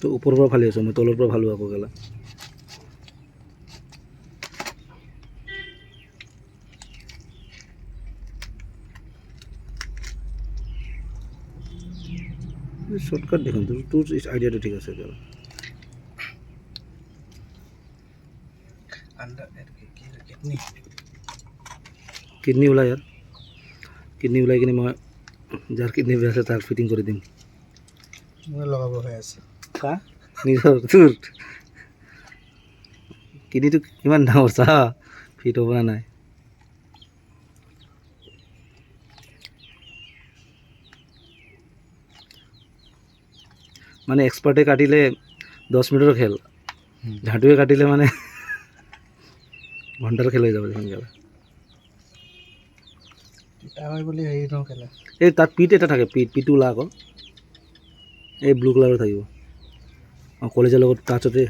তো ওপৰৰ পৰা ফালি আছোঁ মই, তলৰ পৰা ফালোঁ আকৌ গেলা। শৰ্টকাট দেখুন, তোৰ আইডিয়াটা ঠিক আছে। গেলা কিডনি ওলাই ইয়াৰ, কিডনি ওলাই কিনে মই যাৰ কিডনি বেয়া আছে তাৰ ফিটিং কৰি দিম। মই লগাব হৈ আছে কা নিজৰ তোৰ কিডনিটো কিমান ডাঙৰ চা, ফিট হ'ব না নাই। মানে এক্সপাৰ্টে কাটিলে 10 মিনিটৰ খেল, ঝাঁটুৱে কাটিলে মানে ঘণ্টাৰ খেল হৈ যাব দেখোন। গেলা হয় বুলি হেৰি ন খেলা। এই তাত পিট এটা থাকে, পিটো ওলা আকৌ এই ব্লু কালাৰৰ থাকিব। অঁ কলেজৰ লগত টাচতে।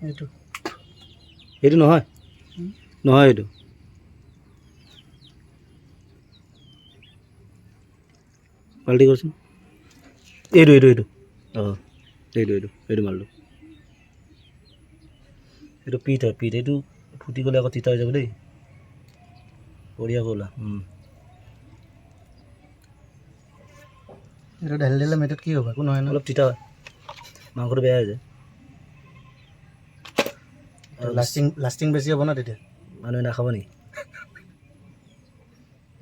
এইটো এইটো নহয়, নহয় এইটো পাল্টি কৰচোন। এইটো এইটো এইটো অঁ এইটো এইটো এইটো মালটো, এইটো পিঠ হয়, পিঠ। এইটো ফুটি গ'লে আকৌ তিতা হৈ যাব দেই। বঢ়িয়া গ'লা। এইটো ঢালি দিলে মেটত কি হ'ব? একো নহয় ন। অলপ তিতা হয়, মাংসটো বেয়া হৈ যায়। লাষ্টিং বেছি হ'ব ন তেতিয়া। মানুহে নাখাব নেকি?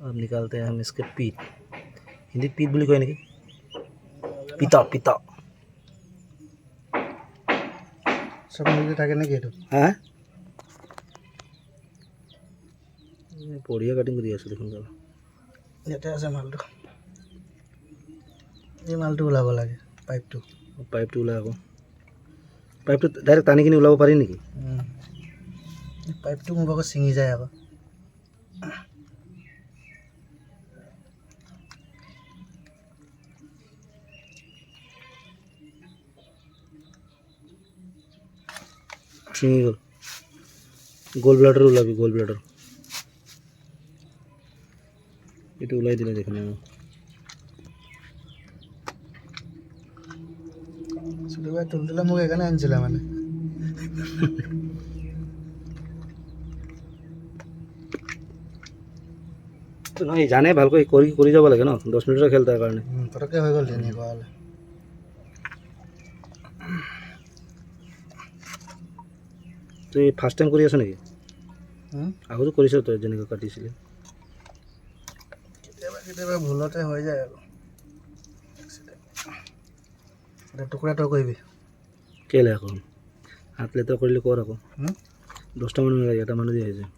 अब निकालते हैं हम इसके पीत। हिंदीत पीत বুলি কয় নেকি? পিতা পিতা। চব মিলি থাকে নেকি এইটো? হা বঢ়িয়া কাটিং কৰি আছোঁ দেখোন। ইয়াতে আছে মালটো, এই মালটো ওলাব লাগে, পাইপটো। পাইপটো ওলাই আকৌ, পাইপটো ডাইৰেক্ট টানি কিনি ওলাব পাৰি নেকি? পাইপটো মোক আকৌ ছিঙি যায় আকৌ। ছিঙি গ'ল। গোল ব্লাডাৰ ওলাবি, গোল ব্লাডাৰ। এইটো ওলাই দিলে দেখোন। চুলিবাই তুলতুলে মোক সেইকাৰণে আনিছিলে মানে। নহয় জানে ভালকৈ কৰি যাব লাগে ন, 10 মিনিটৰ খেল তাৰ কাৰণে। পটককৈ হৈ গ'ল তেনেকুৱা হ'লে। তুই ফাৰ্ষ্ট টাইম কৰি আছ নেকি? আগতো কৰিছ তই যেনেকৈ কাটিছিলি? কেতিয়াবা কেতিয়াবা ভুলতে হৈ যায় আৰু। এটা টুকুৰা তই কৰিবি কেলে আকৌ হাত লেতেৰা কৰিলে কৰ আকৌ। 10টা মানুহ নালাগে, এটা মানুহ দিয়ে হৈ যায়।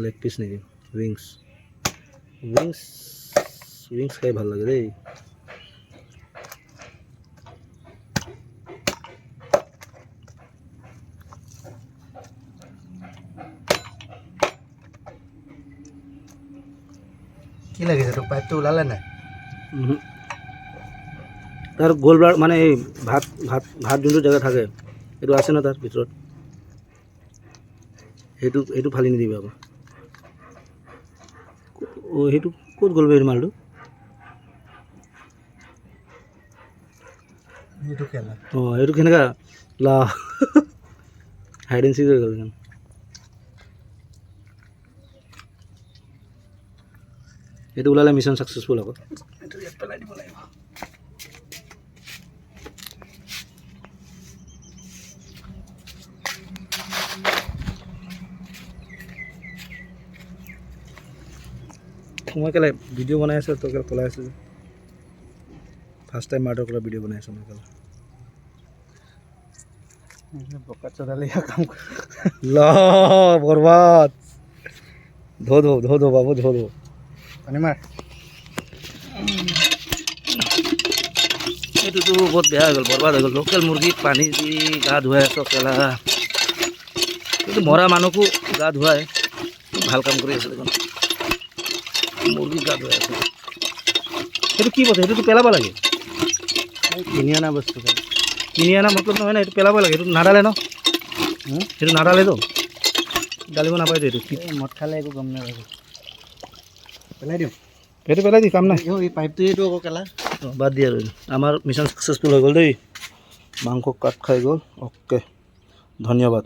লেগ পিচ নেকি? উইংছ উইংছ উইংছ খাই ভাল লাগে দেই। কি লাগিছে তোৰ? পাইপটো ওলালে নাই? তাৰ গোল ব্লাড মানে এই ভাত ভাত ভাত যোনটো জেগা থাকে এইটো আছে ন তাৰ ভিতৰত, সেইটো ফালি নিদিবি আকৌ। অঁ সেইটো ক'ত গ'ল এই মালটো? সেইটো খেলা। অঁ এইটো কেনেকুৱা লা হাইড এণ্ড চিক হৈ গ'ল। এইটো ওলালে মিছন ছাকচেছফুল আকৌ। এইটো ইয়াত পেলাই দিব লাগিব। মই কেলে ভিডিঅ' বনাই আছোঁ, তই কেলে পলাই আছোঁ যে? ফাৰ্ষ্ট টাইম মাৰ্ডাৰ কৰা ভিডিঅ' বনাই আছোঁ মই কেলে? বকাত চদালিয়া কাম ল বৰবাদ। ধো ধো ধো ধো বাবু ধো ধো। পানী মাৰ। এইটোতো বহুত বেয়া হৈ গ'ল, বৰবাদ হৈ গ'ল। লোকেল মুৰ্গীক পানী দি গা ধুৱাই আছ কেলা। কিন্তু মৰা মানুহকো গা ধুৱাই ভাল কাম কৰি আছে দেখোন। মুৰ্গী গা ধুৱাই আছে। সেইটো কি বস্তু? সেইটোতো পেলাব লাগে। কিনি অনা বস্তু কিনি অনা মতলব নহয় না, এইটো পেলাব লাগে। এইটো নাডালে ন? সেইটো নাডালেতো ডালিব নাপায়তো এইটো কি মদ খালে একো গম নাপাব পেলাই দিওঁ সেইটো পেলাই দি কাম নাই এই পাইপটোৱেতো আকৌ কেলা বাদ দিয়া আৰু আমাৰ মিছন ছাকচেছফুল হৈ গ'ল দেই মাংস কাট খাই গ'ল অ'কে ধন্যবাদ